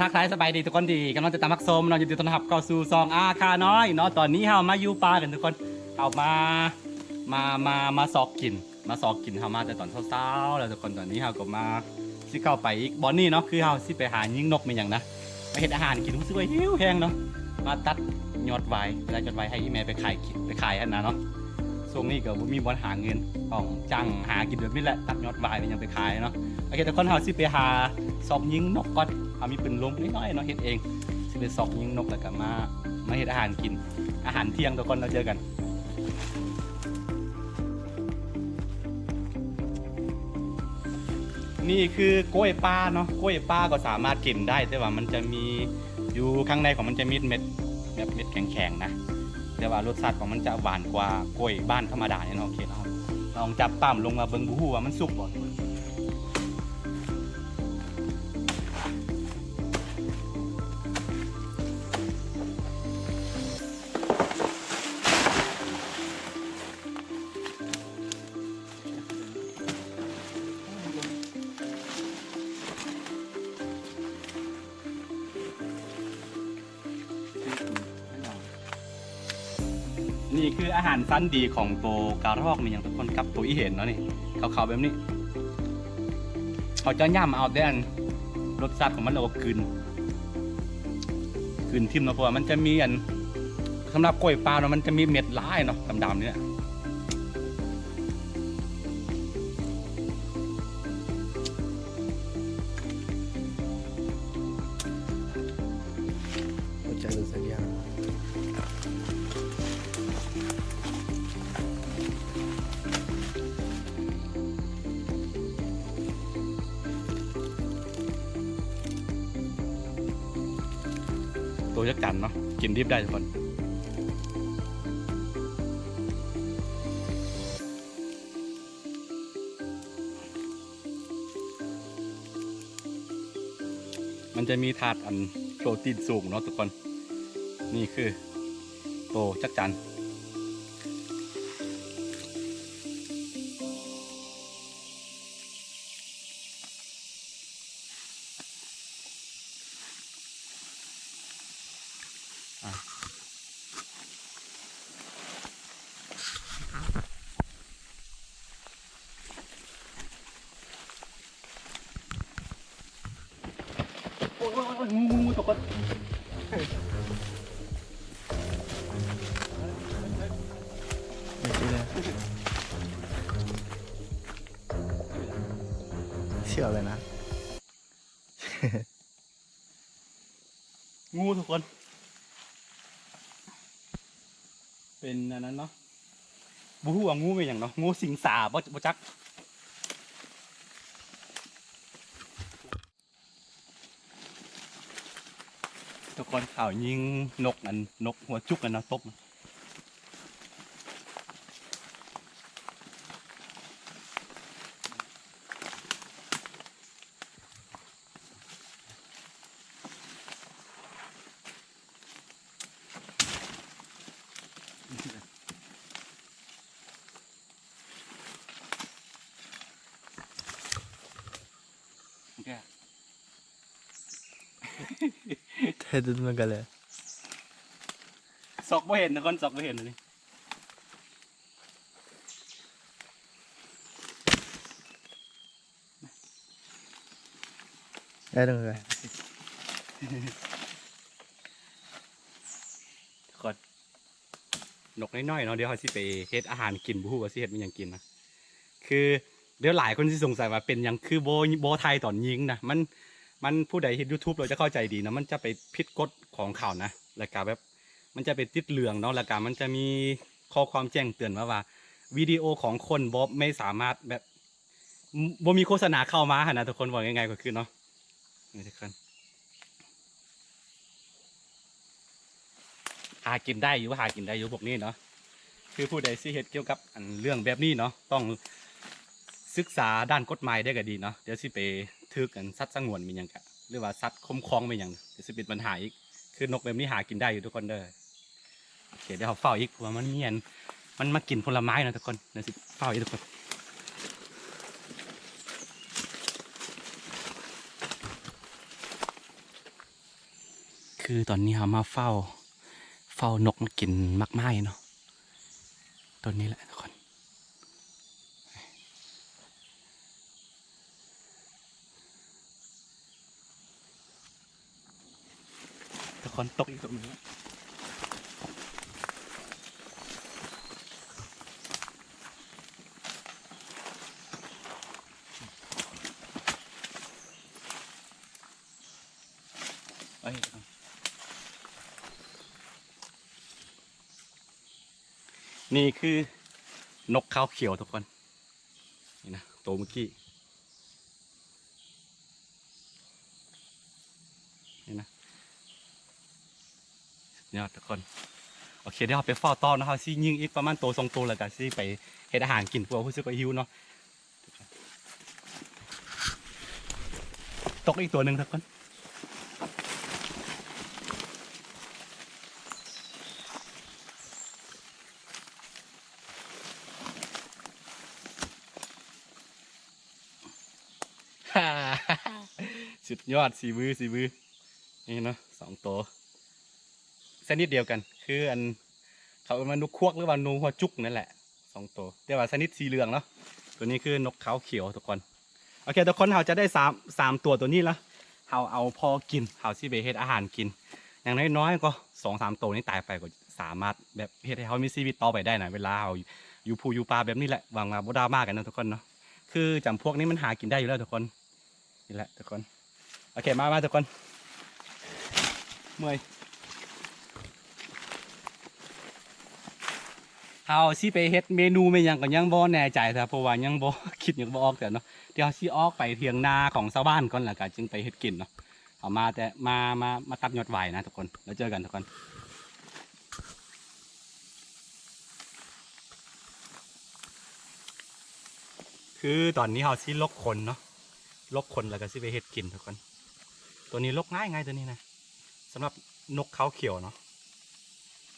ทักทายสบายดีทุกคนดีกำลังจะตามพักชมเราอยู่ที่ต้นหับเข้าสู่ซองอาคาน้อยเนาะตอนนี้เรามาอยู่ป่ากันทุกคนเอามาสอกกินเรามาแต่ตอนเช้าๆแล้วทุกคนตอนนี้เราก็มาสิเข้าไปอีกบอนนี่เนาะคือเราสิไปหายิงนกเป็นอย่างนะไปเห็ดอาหารกินรู้สึกว่าหิวแห้งเนาะมาตัดยอดไว้แล้วยอดไว้ให้แม่ไปขายอันนั้นเนาะช่วงนี้ก็มีบอลหาเงินของจ้างหากินแบบนี้แหละตัดยอดไว้เป็นยังไปขายเนาะโอเคทุกคนเราสิไปหาสอกยิงนกก่อนมีปืนลมน้อยๆเนาะเฮ็ดเองสิไปซอกยิงนกแล้วก็มาเฮ็ดอาหารกินอาหารเที่ยงทุกคนเราเจอกันนี่คือกล้วยป้าเนาะกล้วยป้าก็สามารถกินได้แต่ว่ามันจะมีอยู่ข้างในของมันจะมีเม็ดแบบเม็ดแข็งๆนะแต่ว่ารสชาติของมันจะหวานกว่ากล้วยบ้านธรรมดาเนี่ยเนาะโอเคเนาะลองจับปั้มลงมาเบิ่งบูฮู้ว่ามันสุกบ่นี่คืออาหารชั้นดีของตัวกระรอกนี่อย่างทุกคนกับตัวอีเห็นเนาะนี่ขาวๆแบบนี้เขาจะย่ำเอาแต่อันรสชาติของมันเราคืนทิมเนาะเพราะว่ามันจะมีอันสำหรับกล้วยปลาเนาะมันจะมีเม็ดร้ายเนาะดำๆเนี่ยใจรู้สัญญาตัวยักษ์จันเนาะกินดิบได้ทุกคนมันจะมีถาดอันโปรตีนสูงเนาะทุกคนนี่คือโตจักจันโอ้ยงูทุกคนเชื่อเลยนะ งูทุกคนเป็นอันนั้นเนาะบูฮู้ว่างูเป็นอย่างเนาะงูสิงสาบ่จักทุกคนข่าวยิงนกอันนกหัวจุกอันนะตบเธอดูมันกันเลย ซอกไม่เห็นทุกคนซอกไม่เห็นเลยได้ตรงไหนทุกคนนกน้อยๆเนาะเดี๋ยวเขาสิไปเฮ็ดอาหารกินบูฮู้ว่าสิเฮ็ดมันยังกินนะคือเดี๋ยวหลายคนที่สงสัยว่าเป็นยังคือโบไทยตอนยิงนะมันผู้ใดเห็น YouTube เราจะเข้าใจดีนะมันจะไปผิดกฎของเขานะรายการแบบมันจะไปติดเหลืองเนาะรายการมันจะมีข้อความแจ้งเตือนว่าวิดีโอของคนบอไม่สามารถแบบบมีโฆษณาเข้ามานะทุกคนบอกง่ายๆก็คือเนาะนี่ทุกคนหากินได้อยู่พวกนี้เนาะคือผู้ใดสิเฮ็ดเกี่ยวกับอันเรื่องแบบนี้เนาะต้องศึกษาด้านกฎหมายได้ก็ดีเนาะเดี๋ยวสิไปทึกกันสัตว์สงวนมีอย่างกะหรือว่าสัตว์คุ้มครองมีอย่างเดี๋ยวสิเป็นปัญหาอีกคือนกแบบนี้หากินได้อยู่ทุกคนเด้อโอเคเดี๋ยวเขาเฝ้าอีกเพราะว่ามันมากินผลไม้นะทุกคนเดี๋ยวสิเฝ้าอีกทุกคน คือตอนนี้เรามาเฝ้านกมากินมากไม้เนาะตัวนี้แหละทุกคนทุกคนตกอีกตัวนึงแล้วเอ้ยนี่คือนกเขาเขียวทุกคนนี่นะตัวเมื่อกี้นี่นะยอดทุกคนโอเคเดี๋ยวเราไปเฝ้าต้อนนะครับซี่ยิงอีกประมาณตัวสองตัวแล้วกันซี่ไปเฮ็ดอาหารกินพวกผู้ซื้อก็หิวเนาะตกอีกตัวหนึ่งทุกคนสุดยอดสีมือนี่เนาะสองตัวชนิดเดียวกันคืออันเขาเอามานุกควกหรือว่านูหัวจุกนั่นแหละสองตัวแต่ว่าชนิดสีเหลืองเนาะตัวนี้คือนกเขาเขียวทุกคนโอเคทุกคนเราจะได้สามตัวตัวนี้แล้วเราเอาพอกินเราสิไปเฮ็ดอาหารกินอย่างน้อยๆก็2-3ตัวนี้ตายไปก็สามารถแบบเฮ็ดให้เขามีชีวิตต่อไปได้นะเวลาเราอยู่ภูอยู่ป่าแบบนี้แหละหวังว่าบ่ดราม่ากันนะทุกคนเนาะคือจำพวกนี้มันหากินได้อยู่แล้วทุกคนนี่แหละทุกคนโอเคมาทุกคนเมื่อยเอาสิไปเฮ็ดเมนูไม่ยังก็ยังบ่แน่ใจแต่เพราะว่ายังบ่ คิดยังบ่ออกแต่เนาะเดี๋ยวสิออกไปเถียงนาของชาวบ้านก่อนแล้วก็จึงไปเฮ็ดกินเนาะเอามาแต่มาตัดยอดไหวนะทุกคนแล้วเจอกันทุกคนคือตอนนี้เฮาสิลกคนเนาะลกคนแล้วก็สิไปเฮ็ดกินทุกคนตัวนี้ลกง่ายตัวนี้นะสำหรับนกเขาเขียวเนาะ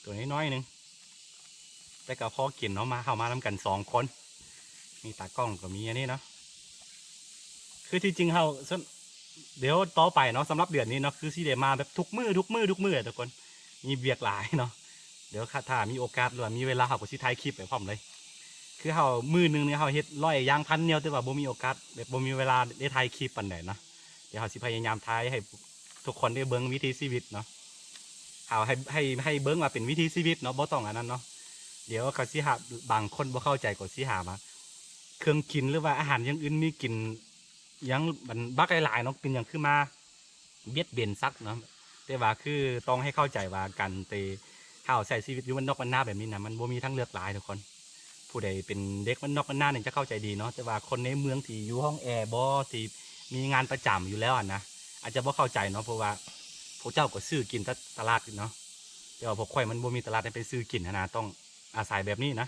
ตัวนี้น้อยนึงแต่ก็พอกินเนาะมาเข้ามาทำกัน2 คนมีตากล้องก็มีอันนี้เนาะคือที่จริงเราเดี๋ยวต่อไปเนาะสำหรับเดือนนี้เนาะคือสิเดมาแบบทุกมือทุกกคนมีเบียกหลายเนาะเดี๋ยวถ้ามีโอกาสหรือมีเวลาเขาก็สิถ่ายคลิปไปพร้อมเลยคือเรามือนึงเนี่ยเราเฮ็ดร้อยย่างพันเนี่ยแต่ว่าบ่มีโอกาสแบบบ่มีเวลาได้ถ่ายคลิปปานใดนะเดี๋ยวเราสิพยายามถ่ายให้ทุกคนได้เบิ่งวิถีชีวิตเนาะเอาให้เบิ่งว่าเป็นวิถีชีวิตเนาะบ่ต้องอันนั้นเนาะเดี๋ยวเขาสิหาบางคนบ่เข้าใจก็สิหามาเครื่องกินหรือว่าอาหารอย่างอื่นมีกินยังบักหลายๆเนาะกินอย่างคือมาเบียดเบียนซักเนาะแต่ว่าคือต้องให้เข้าใจว่าการข้าวใส่ชีวิตอยู่มันนอกมันหน้าแบบนี้นะมันบ่มีทั้งเลือกหลายทุกคนผู้ใดเป็นเด็กมันนอกมันหน้าเนี่ยจะเข้าใจดีเนาะแต่ว่าคนในเมืองที่อยู่ห้องแอร์บ่ที่มีงานประจำอยู่แล้วนะอาจจะบ่เข้าใจเนาะเพราะว่าพวกเจ้าก็ซื้อกินตลาดเนาะแต่ว่าพวกข่อยมันบ่มีตลาดให้ไปซื้อกินนะต้องอาศัยแบบนี้นะ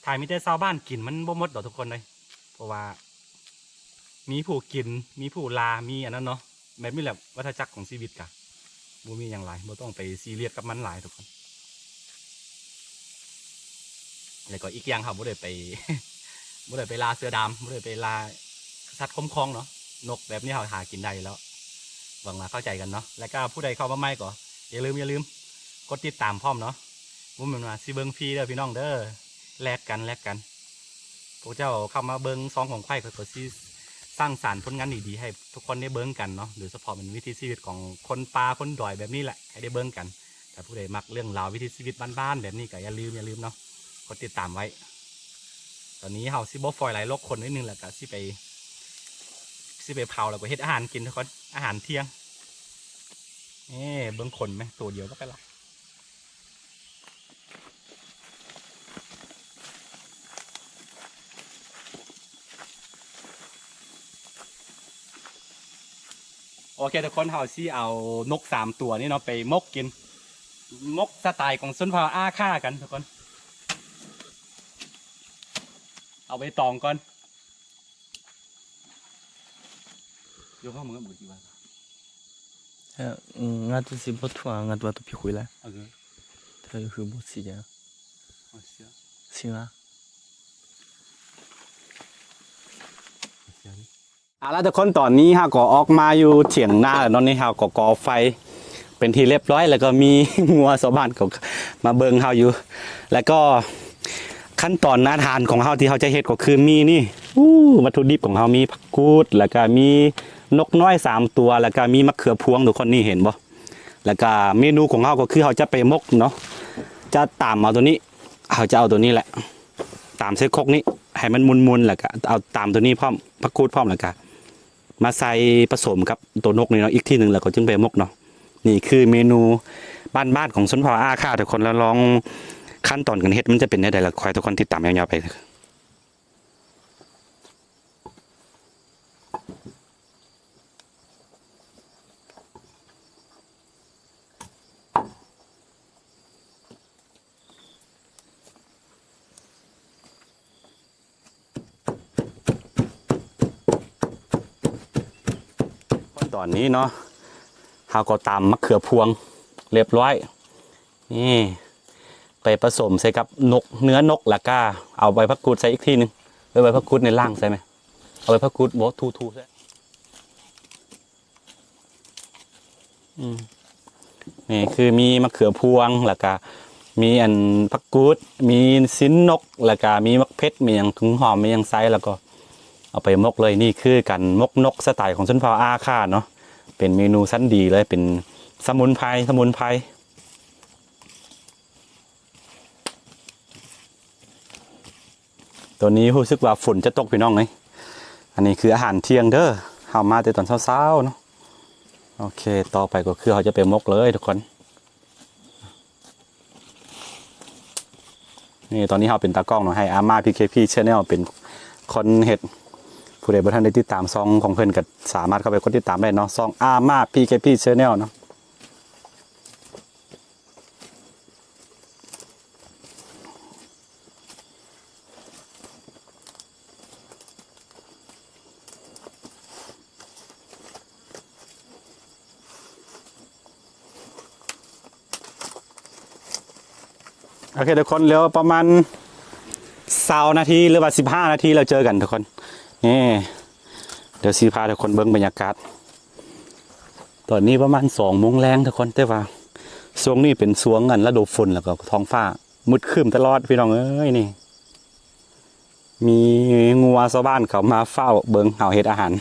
ถ่ายมีแต่ชาวบ้านกินมันบ่หมดดอกทุกคนเลยเพราะว่ามีผู้กินมีผู้ลามีอันนั้นเนาะแบบนี้แหละวัฏจักรของชีวิตกะบ่มีอย่างไรบ่ต้องไปซีเรียสกับมันหลายทุกคนแล้วก็อีกอย่างครับบ่ได้ไป บ่ได้ไปลาเสือดำบ่ได้ไปลาสัตว์คุ้มครองเนาะนกแบบนี้เขาหากินได้แล้วหวังว่าเข้าใจกันเนาะแล้วก็ผู้ใดเข้ามาใหม่ก็อย่าลืมกดติดตามพร้อมเนาะมุ่งมันมาสิเบิ้งฟรีเด้อพี่น้องเด้อแลกกันพวกเจ้าเข้ามาเบิ้งซองของไข่ก็สิสร้างสรรค์ผลงานดีๆให้ทุกคนได้เบิ้งกันเนาะโดยเฉพาะเป็นวิถีชีวิตของคนป่าคนดอยแบบนี้แหละให้ได้เบิ้งกันแต่ผู้ใดมักเรื่องราววิถีชีวิตบ้านๆแบบนี้ก็อย่าลืมเนาะกดติดตามไว้ตอนนี้เฮาสิบ่ฟอยหลายโลกคนนิดนึงแหละก็สิไปเผาแล้วก็เฮ็ดอาหารกินทุกคนอาหารเที่ยงเบิ้งคนไหมตัวเดียวก็ไปละโอเคทุกคนเฮาสิเอานก3 ตัวนี่เนาะไปมกกินมกสไตล์ของชนเผ่าอาค่ากันทุกคนเอาไปตองก่อนอยู่ห้องมึงก็บุกจีวะ俺这是不吐啊，俺多都别回来，โอเค他有时没时间。哦行行啊。แล้วทุกคนตอนนี้ฮะก็ออกมาอยู่เถียงหน้าแล้วตอนนี้ฮะก็ก่อไฟไป เป็นที่เรียบร้อยแล้วก็มี งัวชาวบ้านก็มาเบิ่งเฮาอยู่ แล้วก็ขั้นตอนอาหารของเฮาที่เฮาจะเฮ็ดก็คือมีนี่วัตถุดิบของเฮามีผักกูดแล้วก็มีนกน้อย3ตัวแล้วก็มีมะเขือพวงทุกคนนี่เห็นบ่แล้วก็เมนูของเฮาก็คือเฮาจะไปมกเนาะจะตามเอาตัวนี้เฮาจะเอาตัวนี้แหละตามเส้นครกนี้ให้มันมุนๆแล้วก็เอาตามตัวนี้พร้อมผักกูดพร้อมแล้วก็มาใส่ผสมกับตัวนกนี่เนาะอีกที่นึงแล้วก็จึงไปมกเนาะนี่คือเมนูบ้านๆของชนเผ่าอาค่าทุกคนแล้วลองขั้นตอนการเฮ็ดมันจะเป็นได้ละคอยทุกคนติดตามยาวๆไปตอนนี้เนาะเฮาก็ตำมะเขือพวงเรียบร้อยนี่ไปผสมใส่กับนกเนื้อนกแล้วก็เอาใบผักกูดใส่อีกทีนึงใบผักกูดในล่างใส่ไหมเอาใบผักกูดโบทูใส่นี่คือมีมะเขือพวงแล้วก็มีอันผักกูดมีสิ้นนกแล้วก็มีมะเพ็ดมีอย่างถุงหอมมีอย่างไซแล้วก็เอาไปมกเลยนี่คือกันมกนกสไตล์ของชนเผ่าอาค่าเนาะเป็นเมนูชั้นดีเลยเป็นสมุนไพรตัวนี้รู้สึกว่าฝนจะตกพี่น้องเลยอันนี้คืออาหารเที่ยงเด้อเฮามาแต่ตอนเช้าๆเนาะโอเคต่อไปก็คือเขาจะไปมกเลยทุกคนนี่ตอนนี้เราเป็นตากล้องเนาะให้อาม่า PKP Channel เป็นคนเฮ็ดผู้ใดบ่ทันได้ติดตามซองของเพิ่นก็สามารถเข้าไปกดติดตามได้เนาะซองอาม่า PKP Channel เนาะโอเคทุกคนเหลือประมาณ20 นาทีหรือว่า15 นาทีเราเจอกันทุกคนนี่เดี๋ยวสีพาทุกคนเบิ่งบรรยากาศตอนนี้ประมาณ2 โมงแรงทุกคนแต่ว่าช่วงนี้เป็นช่วงฤดูฝนแล้วก็ท้องฟ้ามืดครึ้มตลอดพี่น้องเอ้ยนี่มีงัวชาวบ้านเขามาเฝ้าเบิ่งเห่าเฮ็ดอาหาร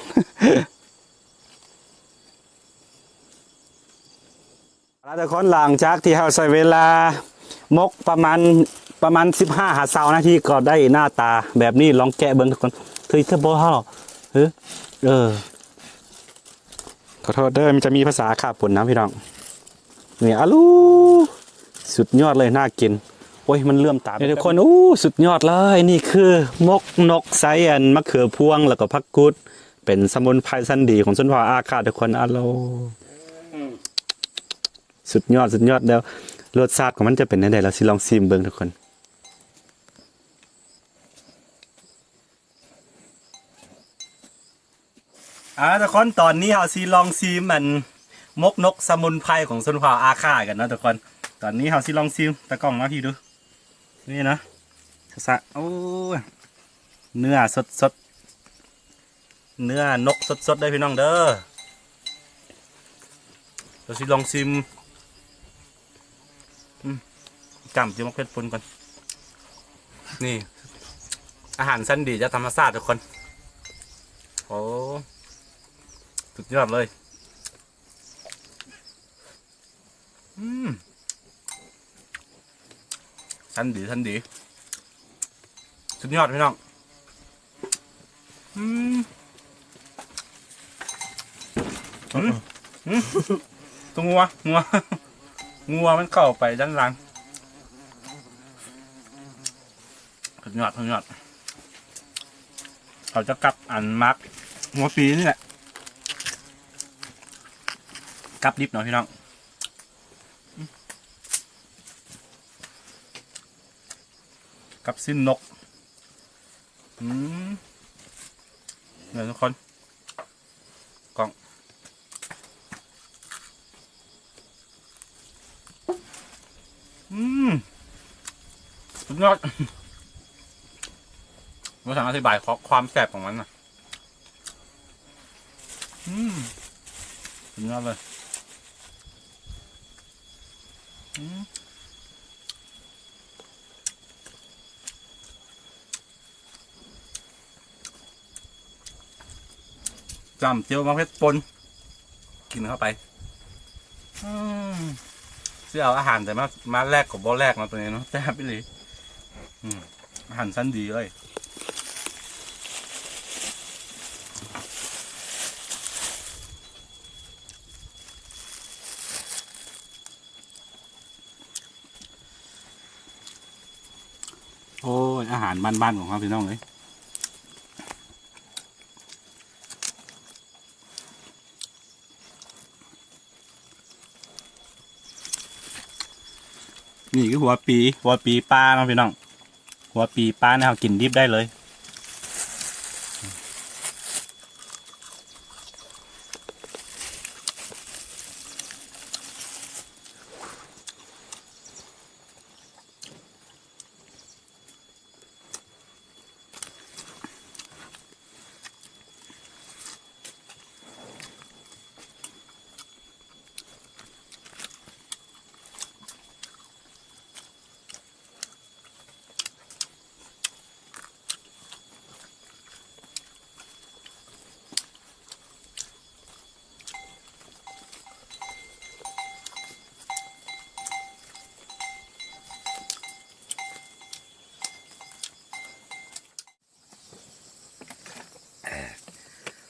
แล้วทุกคนหลังจากที่เราใช้เวลามกประมาณ15-20 นาทีก็ได้หน้าตาแบบนี้ลองแกะเบิ่งทุกคนถือแค่บ่เฮาขอโทษเด้อมันจะมีภาษาขาปุ่นนะพี่น้องนี่อะลูสุดยอดเลยน่ากินโอ้ยมันเลื่อมตาทุกคนสุดยอดเลยนี่คือมกนกไซอันมะเขือพวงแล้วก็ผักกูดเป็นสมุนไพรชั้นดีของชนเผ่าอาคาทุกคนอะโลสุดยอดแล้วรสชาติของมันจะเป็นยังไงเราสิลองชิมเบิ่งทุกคนทุกคนตอนนี้เราสิลองชิมมันมกนกสมุนไพรของชนเผ่าอาค่ากันนะทุกคนตอนนี้เราสิลองชิมตะกล้องมาพี่ดูนี่นะโอ้เนื้อสดเนื้อนกสดได้พี่น้องเด้อเราสิลองชิมจำจิ้มมะเขือปุ่นก่อนนี่อาหารชั้นดีจะธรรมชาติทุกคนโอ้สุดยอดเลยชั้นดีสุดยอดพี่น้องตัวงัวมันเข้าไปด้านหลังสุดยอดเขาจะกลับอันมาร์กหัวปีนี่แหละกลับดิบหน่อยพี่น้องกับสิ้นนกเดี๋ยวทุกคนกล่องสุดยอดไม่สามารถอธิบายความแสบของมันนะสุดยอดเลย จำเจียวมะเขือปนกินเข้าไปเสื้อเอาอาหารแต่มาแรกกับบ่แรกมาตัวนี้เนาะแซ่บไปเลยอาหารชั้นดีเลยโอ้ยอาหารบ้านๆของเขาพี่น้องเลยนี่คือหัวปีปลาเนาะพี่น้องหัวปีปลาเนี่ยเรากินดิบได้เลย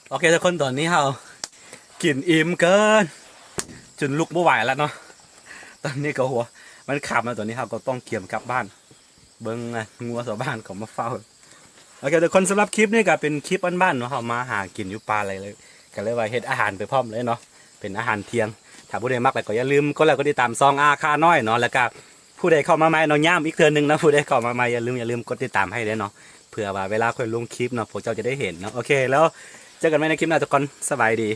โอเคทุกคนตอนนี้เรากินอิ่มเกินจนลุกไม่ไหวแล้วเนาะตอนนี้ก็หัวมันขับมาตอนนี้เราก็ต้องเกี่ยมกลับบ้านเบิ้งงัวชาวบ้านเขามาเฝ้าโอเคทุกคนสำหรับคลิปนี้ก็เป็นคลิปบ้านๆเนาะเรามาหากินอยู่ปลาอะไรเลยก็เลยว่าเฮ็ดอาหารไปพร้อมเลยเนาะเป็นอาหารเที่ยงถ้าผู้ใดมักก็อย่าลืมก็ติดตามซองอาคาน้อยเนาะแล้วก็ผู้ใดเข้ามาใหม่เนาะย้ำอีกเทื่อนึงนะผู้ใดเข้ามาใหม่อย่าลืมกดติดตามให้ด้วยเนาะเผื่อว่าเวลาค่อยลงคลิปเนาะพวกเจ้าจะได้เห็นเนาะโอเคแล้วเจอกันใหม่ในคลิปหน้าทุกคนสบายดี